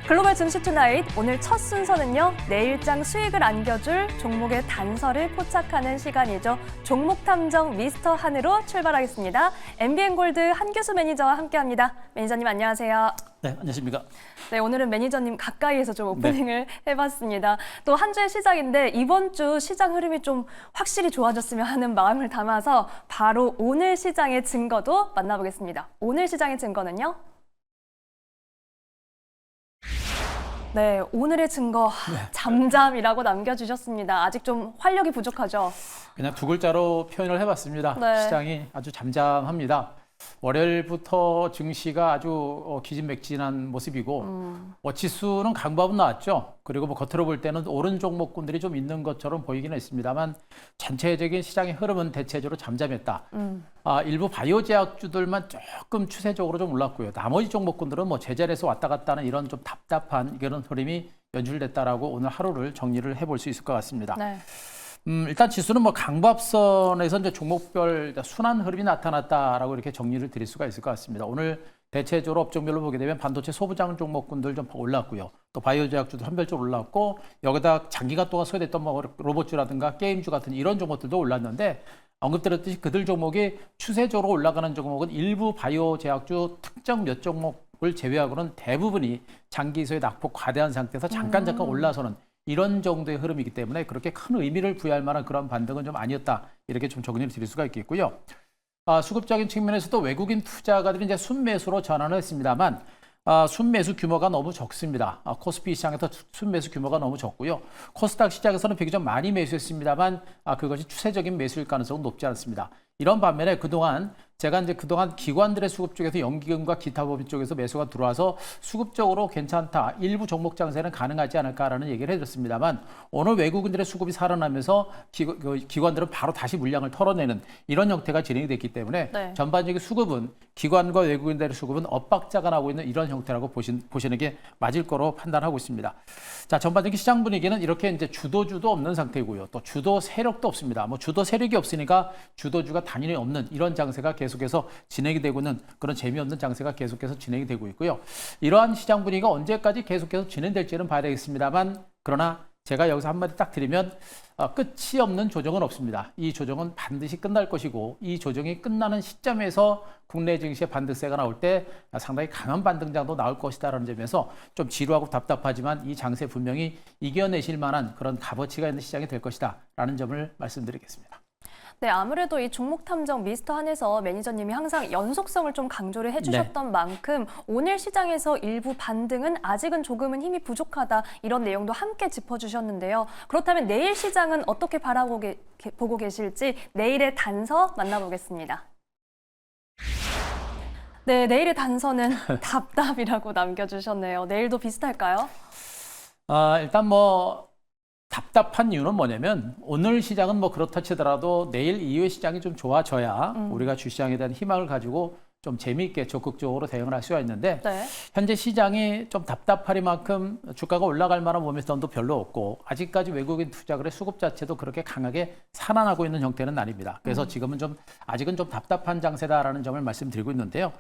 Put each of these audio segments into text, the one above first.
글로벌 증시 투나잇 오늘 첫 순서는요. 내일장 수익을 안겨줄 종목의 단서를 포착하는 시간이죠. 종목 탐정 미스터 한으로 출발하겠습니다. MBN골드 한규수 매니저와 함께합니다. 매니저님 안녕하세요. 네, 안녕하십니까. 네, 오늘은 매니저님 가까이에서 좀 오프닝을 해봤습니다. 또 한 주의 시작인데 이번 주 시장 흐름이 좀 확실히 좋아졌으면 하는 마음을 담아서 바로 오늘 시장의 증거도 만나보겠습니다. 오늘 시장의 증거는요. 네, 오늘의 증거 잠잠이라고 남겨주셨습니다. 아직 좀 활력이 부족하죠? 그냥 두 글자로 표현을 해봤습니다. 네. 시장이 아주 잠잠합니다. 월요일부터 증시가 아주 기진맥진한 모습이고 지수는 강보합은 나왔죠. 그리고 겉으로 볼 때는 오른 종목군들이 좀 있는 것처럼 보이긴 했습니다만 전체적인 시장의 흐름은 대체적으로 잠잠했다. 일부 바이오 제약주들만 조금 추세적으로 좀 올랐고요. 나머지 종목군들은 제자리에서 왔다 갔다 하는 이런 좀 답답한 이런 흐름이 연출됐다라고 오늘 하루를 정리를 해볼 수 있을 것 같습니다. 네. 일단 지수는 강보합선에서 이제 종목별 순환 흐름이 나타났다라고 이렇게 정리를 드릴 수가 있을 것 같습니다. 오늘 대체적으로 업종별로 보게 되면 반도체 소부장 종목군들 좀 올랐고요. 또 바이오 제약주도 한별적으로 올랐고 여기다 장기간 동안 소외됐던 로봇주라든가 게임주 같은 이런 종목들도 올랐는데 언급드렸듯이 그들 종목이 추세적으로 올라가는 종목은 일부 바이오 제약주 특정 몇 종목을 제외하고는 대부분이 장기 소외 낙폭 과대한 상태에서 잠깐 올라서는 이런 정도의 흐름이기 때문에 그렇게 큰 의미를 부여할 만한 그런 반등은 좀 아니었다. 이렇게 좀 정리를 드릴 수가 있겠고요. 수급적인 측면에서도 외국인 투자가들이 이제 순매수로 전환을 했습니다만 순매수 규모가 너무 적습니다. 코스피 시장에서 순매수 규모가 너무 적고요. 코스닥 시장에서는 비교적 많이 매수했습니다만 그것이 추세적인 매수일 가능성은 높지 않습니다. 이런 반면에 그동안 기관들의 수급 쪽에서 연기금과 기타 법인 쪽에서 매수가 들어와서 수급적으로 괜찮다. 일부 종목 장세는 가능하지 않을까라는 얘기를 해드렸습니다만 오늘 외국인들의 수급이 살아나면서 기관들은 바로 다시 물량을 털어내는 이런 형태가 진행이 됐기 때문에 네. 전반적인 수급은 기관과 외국인들의 수급은 엇박자가 나고 있는 이런 형태라고 보시는 게 맞을 거로 판단하고 있습니다. 자, 전반적인 시장 분위기는 이렇게 이제 주도주도 없는 상태고요. 또 주도 세력도 없습니다. 주도 세력이 없으니까 주도주가 단연히 없는 이런 장세가 계속해서 진행이 되고 있는 그런 재미없는 장세가 계속해서 진행이 되고 있고요. 이러한 시장 분위기가 언제까지 계속해서 진행될지는 봐야 되겠습니다만 그러나 제가 여기서 한마디 딱 드리면 끝이 없는 조정은 없습니다. 이 조정은 반드시 끝날 것이고 이 조정이 끝나는 시점에서 국내 증시의 반등세가 나올 때 상당히 강한 반등장도 나올 것이다라는 점에서 좀 지루하고 답답하지만 이 장세 분명히 이겨내실 만한 그런 값어치가 있는 시장이 될 것이다라는 점을 말씀드리겠습니다. 네, 아무래도 이 종목 탐정 미스터 한에서 매니저님이 항상 연속성을 좀 강조를 해주셨던 만큼 오늘 시장에서 일부 반등은 아직은 조금은 힘이 부족하다 이런 내용도 함께 짚어주셨는데요. 그렇다면 내일 시장은 어떻게 보고 계실지 내일의 단서 만나보겠습니다. 네, 내일의 단서는 답답이라고 남겨주셨네요. 내일도 비슷할까요? 일단 답답한 이유는 뭐냐면 오늘 시장은 그렇다 치더라도 내일 이후의 시장이 좀 좋아져야 우리가 주시장에 대한 희망을 가지고 좀 재미있게 적극적으로 대응을 할 수가 있는데 네. 현재 시장이 좀 답답하리만큼 주가가 올라갈 만한 모멘텀도 별로 없고 아직까지 외국인 투자들의 수급 자체도 그렇게 강하게 살아나고 있는 형태는 아닙니다. 그래서 지금은 아직은 좀 답답한 장세다라는 점을 말씀드리고 있는데요.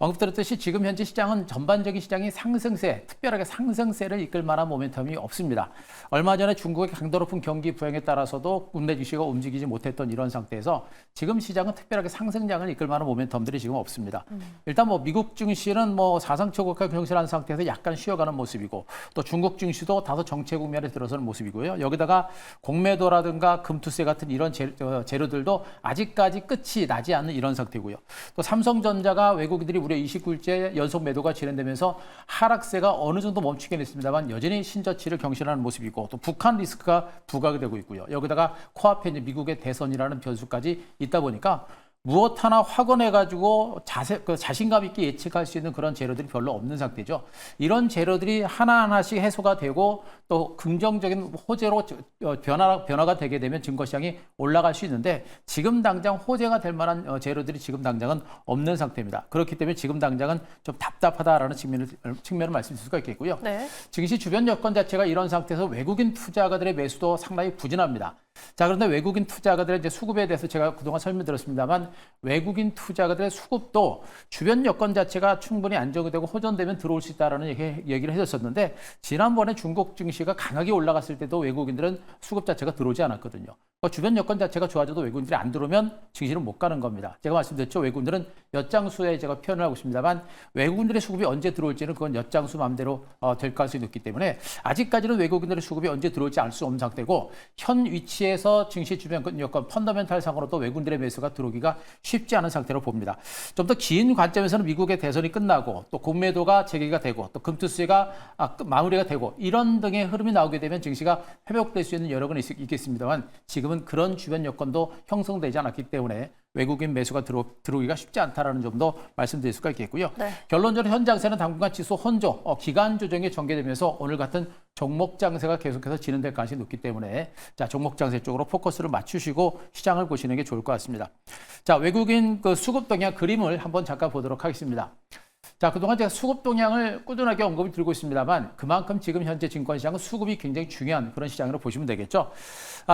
언급드렸듯이 지금 현재 시장은 전반적인 시장이 특별하게 상승세를 이끌 만한 모멘텀이 없습니다. 얼마 전에 중국의 강도 높은 경기 부양에 따라서도 국내 주식이 움직이지 못했던 이런 상태에서 지금 시장은 특별하게 상승장을 이끌 만한 모멘텀들이 지금 없습니다. 일단 미국 증시는 사상 최고가 경신한 상태에서 약간 쉬어가는 모습이고 또 중국 증시도 다소 정체 국면에 들어서는 모습이고요. 여기다가 공매도라든가 금투세 같은 이런 재료들도 아직까지 끝이 나지 않는 이런 상태고요. 또 삼성전자가 외국인들이 무려 29일째 연속 매도가 진행되면서 하락세가 어느 정도 멈추긴 했습니다만 여전히 신저치를 경신하는 모습이고 또 북한 리스크가 부각이 되고 있고요. 여기다가 코앞에 이제 미국의 대선이라는 변수까지 있다 보니까 무엇 하나 확언해가지고 자신감 있게 예측할 수 있는 그런 재료들이 별로 없는 상태죠. 이런 재료들이 하나하나씩 해소가 되고 또 긍정적인 호재로 변화가 되게 되면 증거시장이 올라갈 수 있는데 지금 당장 호재가 될 만한 재료들이 지금 당장은 없는 상태입니다. 그렇기 때문에 지금 당장은 좀 답답하다라는 측면을 말씀드릴 수가 있겠고요. 네. 증시 주변 여건 자체가 이런 상태에서 외국인 투자가들의 매수도 상당히 부진합니다. 자, 그런데 외국인 투자가들의 이제 수급에 대해서 제가 그동안 설명드렸습니다만 외국인 투자가들의 수급도 주변 여건 자체가 충분히 안정이 되고 호전되면 들어올 수 있다라는 얘기를 해줬었는데 지난번에 중국 증시가 강하게 올라갔을 때도 외국인들은 수급 자체가 들어오지 않았거든요. 그러니까 주변 여건 자체가 좋아져도 외국인들이 안 들어오면 증시는 못 가는 겁니다. 제가 말씀드렸죠. 외국인들은 엿장수에 제가 표현을 하고 있습니다만 외국인들의 수급이 언제 들어올지는 그건 엿장수 마음대로 될 가능성이 높기 때문에 아직까지는 외국인들의 수급이 언제 들어올지 알 수 없는 상태고 현 위치에서 증시 주변 여건 펀더멘탈 상으로도 외국인들의 매수가 들어오기가 쉽지 않은 상태로 봅니다. 좀 더 긴 관점에서는 미국의 대선이 끝나고 또 공매도가 재개가 되고 또 금투수가 마무리가 되고 이런 등의 흐름이 나오게 되면 증시가 회복될 수 있는 여력은 있겠습니다만 지금은 그런 주변 여건도 형성되지 않았기 때문에 외국인 매수가 들어오기가 쉽지 않다라는 점도 말씀드릴 수가 있겠고요. 네. 결론적으로 현 장세는 당분간 지수 혼조, 기간 조정이 전개되면서 오늘 같은 종목 장세가 계속해서 진행될 가능성이 높기 때문에 자, 종목 장세 쪽으로 포커스를 맞추시고 시장을 보시는 게 좋을 것 같습니다. 자, 외국인 그 수급 동향 그림을 한번 잠깐 보도록 하겠습니다. 자, 그동안 제가 수급 동향을 꾸준하게 언급을 드리고 있습니다만 그만큼 지금 현재 증권시장은 수급이 굉장히 중요한 그런 시장으로 보시면 되겠죠.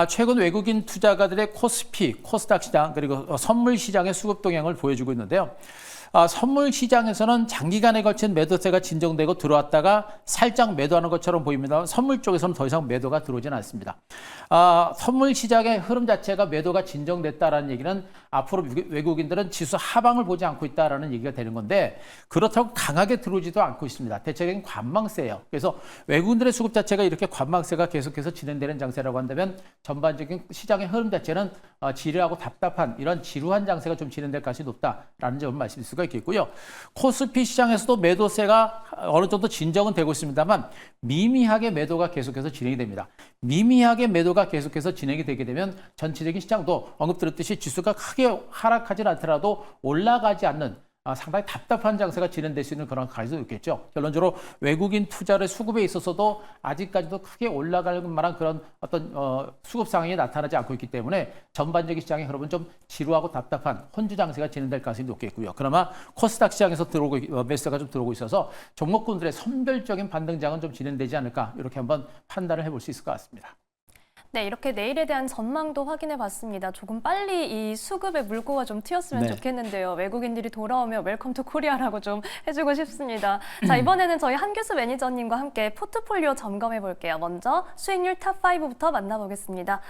최근 외국인 투자가들의 코스피, 코스닥 시장 그리고 선물 시장의 수급 동향을 보여주고 있는데요. 선물 시장에서는 장기간에 걸친 매도세가 진정되고 들어왔다가 살짝 매도하는 것처럼 보입니다. 선물 쪽에서는 더 이상 매도가 들어오지는 않습니다. 선물 시장의 흐름 자체가 매도가 진정됐다라는 얘기는 앞으로 외국인들은 지수 하방을 보지 않고 있다라는 얘기가 되는 건데 그렇다고 강하게 들어오지도 않고 있습니다. 대체적인 관망세예요. 그래서 외국인들의 수급 자체가 이렇게 관망세가 계속해서 진행되는 장세라고 한다면 전반적인 시장의 흐름 자체는 지루하고 답답한 이런 지루한 장세가 좀 진행될 가능성이 높다라는 점을 말씀드릴 수가 있겠고요. 코스피 시장에서도 매도세가 어느 정도 진정은 되고 있습니다만 미미하게 매도가 계속해서 진행이 됩니다. 미미하게 매도가 계속해서 진행이 되게 되면 전체적인 시장도 언급드렸듯이 지수가 크게 하락하진 않더라도 올라가지 않는 상당히 답답한 장세가 진행될 수 있는 그런 가능성이 있겠죠. 결론적으로 외국인 투자를 수급에 있어서도 아직까지도 크게 올라갈 만한 그런 어떤 수급 상황이 나타나지 않고 있기 때문에 전반적인 시장의 흐름은 좀 지루하고 답답한 혼주 장세가 진행될 가능성이 높겠고요. 그나마 코스닥 시장에서 매수가 좀 들어오고 있어서 종목군들의 선별적인 반등장은 좀 진행되지 않을까 이렇게 한번 판단을 해볼 수 있을 것 같습니다. 네, 이렇게 내일에 대한 전망도 확인해 봤습니다. 조금 빨리 이 수급의 물꼬가 좀 튀었으면 네. 좋겠는데요. 외국인들이 돌아오면 웰컴 투 코리아라고 좀 해주고 싶습니다. 자, 이번에는 저희 한규수 매니저님과 함께 포트폴리오 점검해 볼게요. 먼저 수익률 탑5부터 만나보겠습니다.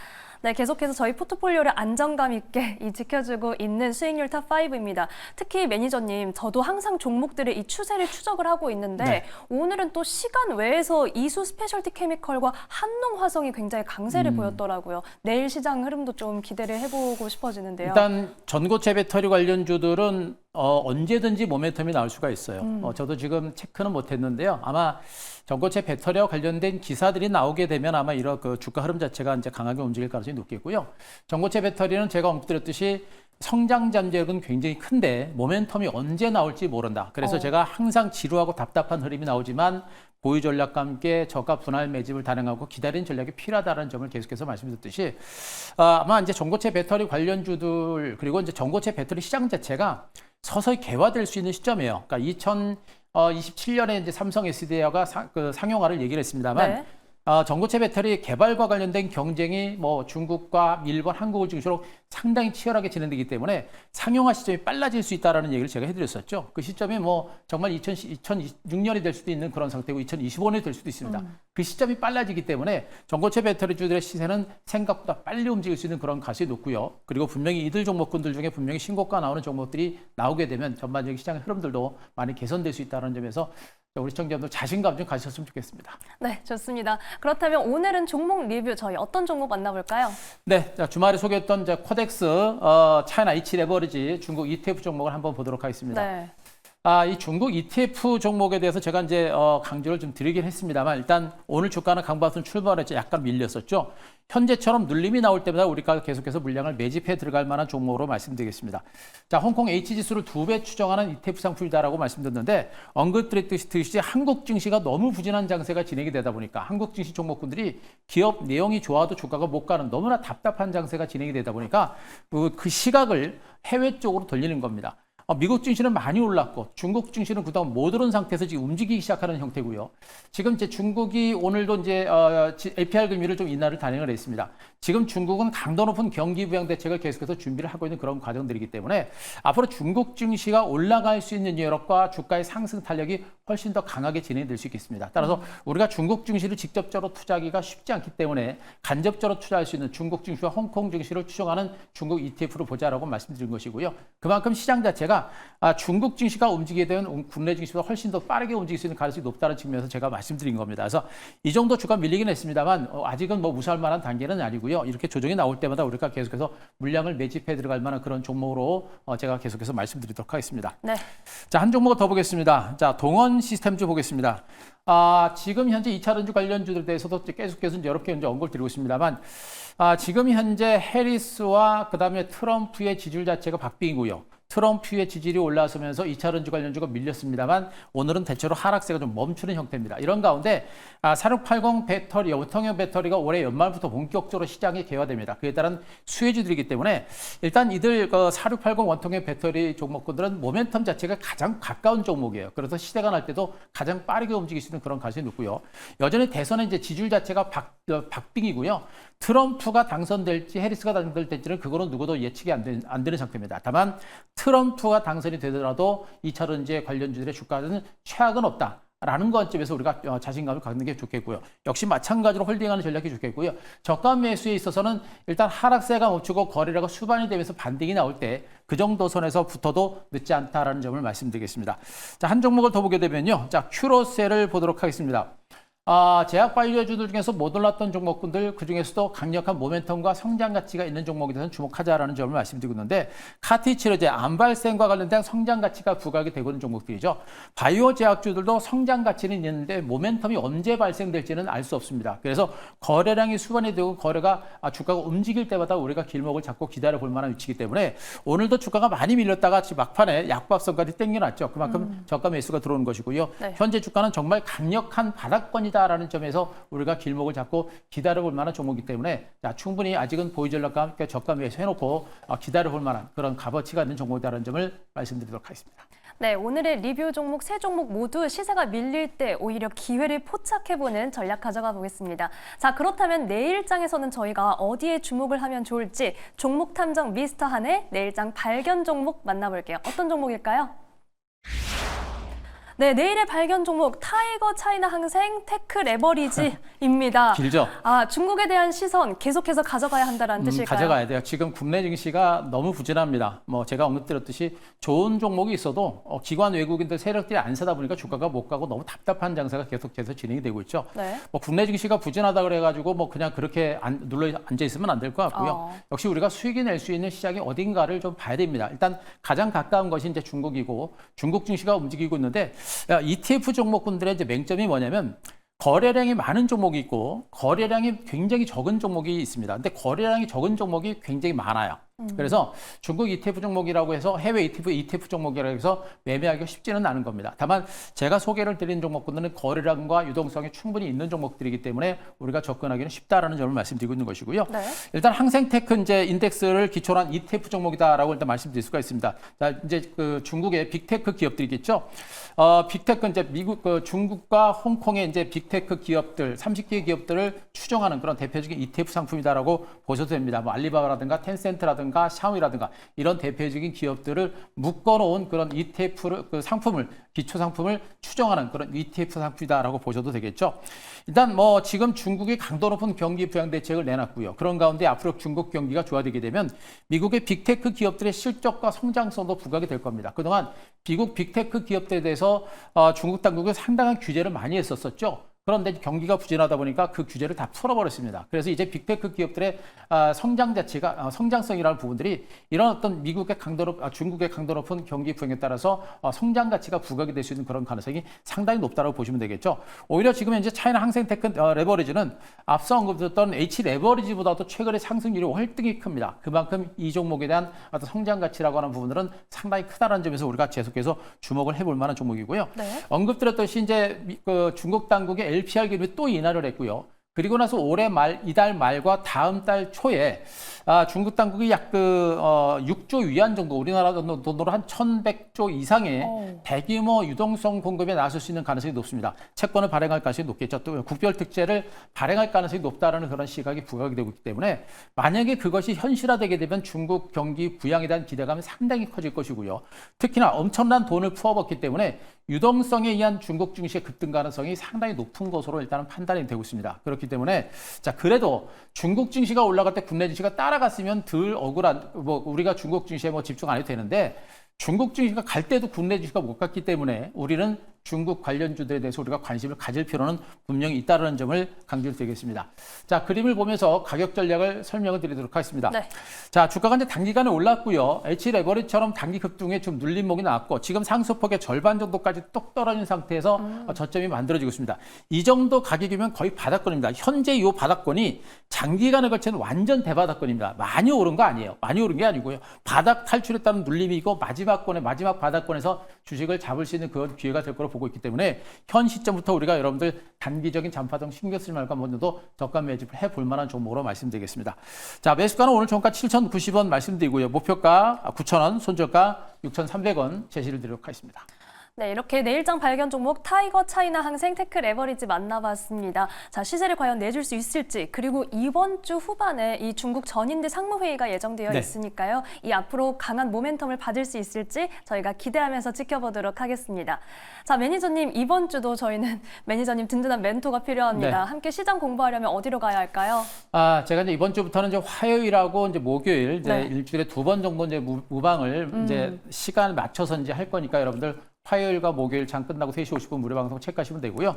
네, 계속해서 저희 포트폴리오를 안정감 있게 지켜주고 있는 수익률 탑5입니다. 특히 매니저님, 저도 항상 종목들의 이 추세를 추적을 하고 있는데 네. 오늘은 또 시간 외에서 이수 스페셜티 케미컬과 한농화성이 굉장히 강세를 보였더라고요. 내일 시장 흐름도 좀 기대를 해보고 싶어지는데요. 일단 전고체 배터리 관련주들은 언제든지 모멘텀이 나올 수가 있어요. 저도 지금 체크는 못했는데요. 아마 전고체 배터리와 관련된 기사들이 나오게 되면 아마 이런 그 주가 흐름 자체가 이제 강하게 움직일 가능성이 높겠고요. 전고체 배터리는 제가 언급드렸듯이 성장 잠재력은 굉장히 큰데 모멘텀이 언제 나올지 모른다. 그래서 제가 항상 지루하고 답답한 흐름이 나오지만 보유 전략과 함께 저가 분할 매집을 단행하고 기다리는 전략이 필요하다는 점을 계속해서 말씀드렸듯이 아마 이제 전고체 배터리 관련주들 그리고 이제 전고체 배터리 시장 자체가 서서히 개화될 수 있는 시점이에요. 그러니까 2027년에 이제 삼성 SDI가 상용화를 얘기를 했습니다만 네. 전고체 배터리 개발과 관련된 경쟁이 뭐 중국과 일본, 한국을 중심으로 상당히 치열하게 진행되기 때문에 상용화 시점이 빨라질 수 있다는 얘기를 제가 해드렸었죠. 그 시점이 뭐 정말 2026년이 될 수도 있는 그런 상태고 2025년이 될 수도 있습니다. 그 시점이 빨라지기 때문에 전고체 배터리주들의 시세는 생각보다 빨리 움직일 수 있는 그런 가능성이 높고요. 그리고 분명히 이들 종목군들 중에 분명히 신고가 나오는 종목들이 나오게 되면 전반적인 시장의 흐름들도 많이 개선될 수 있다는 점에서 우리 시청자분들 자신감 좀 가지셨으면 좋겠습니다. 네, 좋습니다. 그렇다면 오늘은 종목 리뷰 저희 어떤 종목 만나볼까요? 네, 자, 주말에 소개했던 이제 코덱스 차이나 H 레버리지 중국 ETF 종목을 한번 보도록 하겠습니다. 네. 이 중국 ETF 종목에 대해서 제가 이제 강조를 좀 드리긴 했습니다만 일단 오늘 주가는 강보합선 출발했죠. 약간 밀렸었죠. 현재처럼 눌림이 나올 때마다 우리가 계속해서 물량을 매집해 들어갈 만한 종목으로 말씀드리겠습니다. 홍콩 H지수를 2배 추정하는 ETF 상품이다라고 말씀드렸는데 언급드렸듯이 한국 증시가 너무 부진한 장세가 진행이 되다 보니까 한국 증시 종목군들이 기업 내용이 좋아도 주가가 못 가는 너무나 답답한 장세가 진행이 되다 보니까 그 시각을 해외 쪽으로 돌리는 겁니다. 미국 증시는 많이 올랐고 중국 증시는 그동안 못 오른 상태에서 지금 움직이기 시작하는 형태고요. 지금 이제 중국이 오늘도 이제 LPR 금리를 좀 인하를 단행을 했습니다. 지금 중국은 강도 높은 경기 부양 대책을 계속해서 준비를 하고 있는 그런 과정들이기 때문에 앞으로 중국 증시가 올라갈 수 있는 여력과 주가의 상승 탄력이 훨씬 더 강하게 진행될 수 있겠습니다. 따라서 우리가 중국 증시를 직접적으로 투자하기가 쉽지 않기 때문에 간접적으로 투자할 수 있는 중국 증시와 홍콩 증시를 추종하는 중국 ETF를 보자라고 말씀드린 것이고요. 그만큼 시장 자체가 중국 증시가 움직이게 되면 국내 증시보다 훨씬 더 빠르게 움직일 수 있는 가능성이 높다는 측면에서 제가 말씀드린 겁니다. 그래서 이 정도 주가 밀리긴 했습니다만 아직은 뭐 무시할 만한 단계는 아니고요. 이렇게 조정이 나올 때마다 우리가 계속해서 물량을 매집해 들어갈 만한 그런 종목으로 제가 계속해서 말씀드리도록 하겠습니다. 네. 자, 한 종목을 더 보겠습니다. 자, 동원 시스템주 보겠습니다. 지금 현재 2차 전지 관련주들에 대해서도 계속해서 여러 개 언급을 드리고 있습니다만 지금 현재 해리스와 그다음에 트럼프의 지지율 자체가 박빙이고요. 트럼프의 지지율이 올라서면서 2차 전지 관련주가 밀렸습니다만 오늘은 대체로 하락세가 좀 멈추는 형태입니다. 이런 가운데 4680 배터리, 원통형 배터리가 올해 연말부터 본격적으로 시장에 개화됩니다. 그에 따른 수혜주들이기 때문에 일단 이들 4680 원통형 배터리 종목군들은 모멘텀 자체가 가장 가까운 종목이에요. 그래서 시대가 날 때도 가장 빠르게 움직일 수 있는 그런 가능성이 높고요. 여전히 대선의 이제 지지율 자체가 박빙이고요. 트럼프가 당선될지 해리스가 당선될지는 그거는 누구도 예측이 안 되는 상태입니다. 다만 트럼프가 당선이 되더라도 2차 전지 관련주들의 주가는 최악은 없다. 라는 관점에서 우리가 자신감을 갖는 게 좋겠고요. 역시 마찬가지로 홀딩하는 전략이 좋겠고요. 저가 매수에 있어서는 일단 하락세가 멈추고 거래량가 수반이 되면서 반등이 나올 때 그 정도 선에서 붙어도 늦지 않다라는 점을 말씀드리겠습니다. 자, 한 종목을 더 보게 되면요. 자, 큐로셀을 보도록 하겠습니다. 제약 바이오주들 중에서 못 올랐던 종목군들 그중에서도 강력한 모멘텀과 성장 가치가 있는 종목에 대해서는 주목하자라는 점을 말씀드리고 있는데 카티치료제, 암발생과 관련된 성장 가치가 부각이 되고 있는 종목들이죠. 바이오 제약주들도 성장 가치는 있는데 모멘텀이 언제 발생될지는 알 수 없습니다. 그래서 거래량이 수반이 되고 거래가 주가가 움직일 때마다 우리가 길목을 잡고 기다려 볼 만한 위치이기 때문에 오늘도 주가가 많이 밀렸다가 막판에 약밥선까지 땡겨놨죠. 그만큼 저가 매수가 들어오는 것이고요. 네. 현재 주가는 정말 강력한 바닥권이다라는 점에서 우리가 길목을 잡고 기다려볼 만한 종목이기 때문에 충분히 아직은 보유 전략과 함께 저가 매수 해놓고 기다려볼 만한 그런 값어치가 있는 종목이다라는 점을 말씀드리도록 하겠습니다. 네, 오늘의 리뷰 종목 세 종목 모두 시세가 밀릴 때 오히려 기회를 포착해보는 전략 가져가 보겠습니다. 자, 그렇다면 내일장에서는 저희가 어디에 주목을 하면 좋을지 종목 탐정 미스터 한의 내일장 발견 종목 만나볼게요. 어떤 종목일까요? 네, 내일의 발견 종목 타이거 차이나 항생 테크 레버리지입니다. 길죠? 중국에 대한 시선 계속해서 가져가야 한다는 뜻일까요? 가져가야 돼요. 지금 국내 증시가 너무 부진합니다. 제가 언급드렸듯이 좋은 종목이 있어도 기관 외국인들 세력들이 안 사다 보니까 주가가 못 가고 너무 답답한 장세가 계속해서 진행이 되고 있죠. 네. 국내 증시가 부진하다 그래가지고 그냥 그렇게 눌러 앉아 있으면 안 될 것 같고요. 역시 우리가 수익이 낼 수 있는 시장이 어딘가를 좀 봐야 됩니다. 일단 가장 가까운 것이 이제 중국이고 중국 증시가 움직이고 있는데 ETF 종목군들의 이제 맹점이 뭐냐면 거래량이 많은 종목이 있고 거래량이 굉장히 적은 종목이 있습니다. 근데 거래량이 적은 종목이 굉장히 많아요. 그래서 중국 ETF 종목이라고 해서 해외 ETF 종목이라고 해서 매매하기가 쉽지는 않은 겁니다. 다만 제가 소개를 드린 종목군들은 거래량과 유동성이 충분히 있는 종목들이기 때문에 우리가 접근하기는 쉽다라는 점을 말씀드리고 있는 것이고요. 네. 일단 항생테크 이제 인덱스를 기초로 한 ETF 종목이다라고 일단 말씀드릴 수가 있습니다. 자, 이제 중국의 빅테크 기업들이겠죠. 빅테크 이제 중국과 홍콩의 이제 빅테크 기업들 30개 기업들을 추종하는 그런 대표적인 ETF 상품이다라고 보셔도 됩니다. 알리바바라든가 텐센트라든가 샤오미라든가 이런 대표적인 기업들을 묶어놓은 그런 ETF를 상품을 기초 상품을 추정하는 그런 ETF 상품이다라고 보셔도 되겠죠. 일단 지금 중국이 강도 높은 경기 부양 대책을 내놨고요. 그런 가운데 앞으로 중국 경기가 좋아지게 되면 미국의 빅테크 기업들의 실적과 성장성도 부각이 될 겁니다. 그동안 미국 빅테크 기업들에 대해서 중국 당국이 상당한 규제를 많이 했었죠. 그런데 경기가 부진하다 보니까 그 규제를 다 풀어버렸습니다. 그래서 이제 빅테크 기업들의 성장 자체가 성장성이라는 부분들이 이런 어떤 중국의 강도 높은 경기 부양에 따라서 성장 가치가 부각이 될 수 있는 그런 가능성이 상당히 높다고 보시면 되겠죠. 오히려 지금 현재 차이나 항생테크 레버리지는 앞서 언급드렸던 H 레버리지보다도 최근에 상승률이 월등히 큽니다. 그만큼 이 종목에 대한 어떤 성장 가치라고 하는 부분들은 상당히 크다는 점에서 우리가 계속해서 주목을 해볼 만한 종목이고요. 네. 언급드렸듯이 이제 중국 당국의 LPR 기준이 또 인하를 했고요. 그리고 나서 올해 말, 이달 말과 다음 달 초에 중국 당국이 약 6조 위안 정도, 우리나라 돈으로 한 1,100조 이상의 대규모 유동성 공급에 나설 수 있는 가능성이 높습니다. 채권을 발행할 가능성이 높겠죠. 또 국별 특제를 발행할 가능성이 높다라는 그런 시각이 부각이 되고 있기 때문에 만약에 그것이 현실화되게 되면 중국 경기 부양에 대한 기대감이 상당히 커질 것이고요. 특히나 엄청난 돈을 풀어봤기 때문에 유동성에 의한 중국 증시의 급등 가능성이 상당히 높은 것으로 일단은 판단이 되고 있습니다. 그렇기 때문에 자 그래도 중국 증시가 올라갈 때 국내 증시가 따라갔으면 덜 억울한 우리가 중국 증시에 집중 안 해도 되는데 중국 증시가 갈 때도 국내 증시가 못 갔기 때문에 우리는 중국 관련주들에 대해서 우리가 관심을 가질 필요는 분명히 있다는 점을 강조드리겠습니다. 자, 그림을 보면서 가격 전략을 설명을 드리도록 하겠습니다. 네. 자, 주가가 이제 단기간에 올랐고요. H 레버리지처럼 단기 급등에 좀 눌림목이 나왔고 지금 상수폭의 절반 정도까지 똑 떨어진 상태에서 저점이 만들어지고 있습니다. 이 정도 가격이면 거의 바닥권입니다. 현재 이 바닥권이 장기간에 걸친 완전 대바닥권입니다. 많이 오른 거 아니에요. 많이 오른 게 아니고요. 바닥 탈출했다는 눌림이고 마지막 바닥권에서 주식을 잡을 수 있는 그런 기회가 될 거로 보고 있기 때문에 현 시점부터 우리가 여러분들 단기적인 잔파동 신경 쓰지 말고 한번 더 저가 매집을 해볼 만한 종목으로 말씀드리겠습니다. 자, 매수가는 오늘 종가 7,090원 말씀드리고요. 목표가 9,000원, 손절가 6,300원 제시를 드리도록 하겠습니다. 네, 이렇게 내일장 발견 종목 타이거 차이나 항생 테크 레버리지 만나봤습니다. 자, 시세를 과연 내줄 수 있을지, 그리고 이번 주 후반에 이 중국 전인대 상무회의가 예정되어 있으니까요. 이 앞으로 강한 모멘텀을 받을 수 있을지 저희가 기대하면서 지켜보도록 하겠습니다. 자, 매니저님, 이번 주도 저희는 매니저님 든든한 멘토가 필요합니다. 함께 시장 공부하려면 어디로 가야 할까요? 제가 이제 이번 주부터는 이제 화요일하고 이제 목요일 일주일에 2번 정도 이제 무방을 이제 시간 맞춰서 이제 할 거니까 여러분들 화요일과 목요일 장 끝나고 3시 50분 무료 방송 체크하시면 되고요.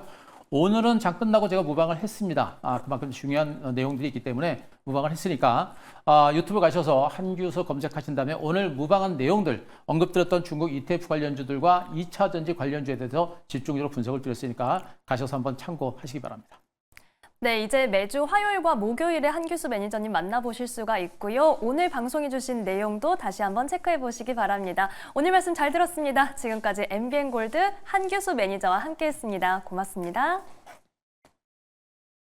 오늘은 장 끝나고 제가 무방을 했습니다. 그만큼 중요한 내용들이 있기 때문에 무방을 했으니까 유튜브 가셔서 한규수 검색하신 다음에 오늘 무방한 내용들 언급드렸던 중국 ETF 관련주들과 2차 전지 관련주에 대해서 집중적으로 분석을 드렸으니까 가셔서 한번 참고하시기 바랍니다. 네, 이제 매주 화요일과 목요일에 한규수 매니저님 만나보실 수가 있고요. 오늘 방송해 주신 내용도 다시 한번 체크해 보시기 바랍니다. 오늘 말씀 잘 들었습니다. 지금까지 MBN골드 한규수 매니저와 함께했습니다. 고맙습니다.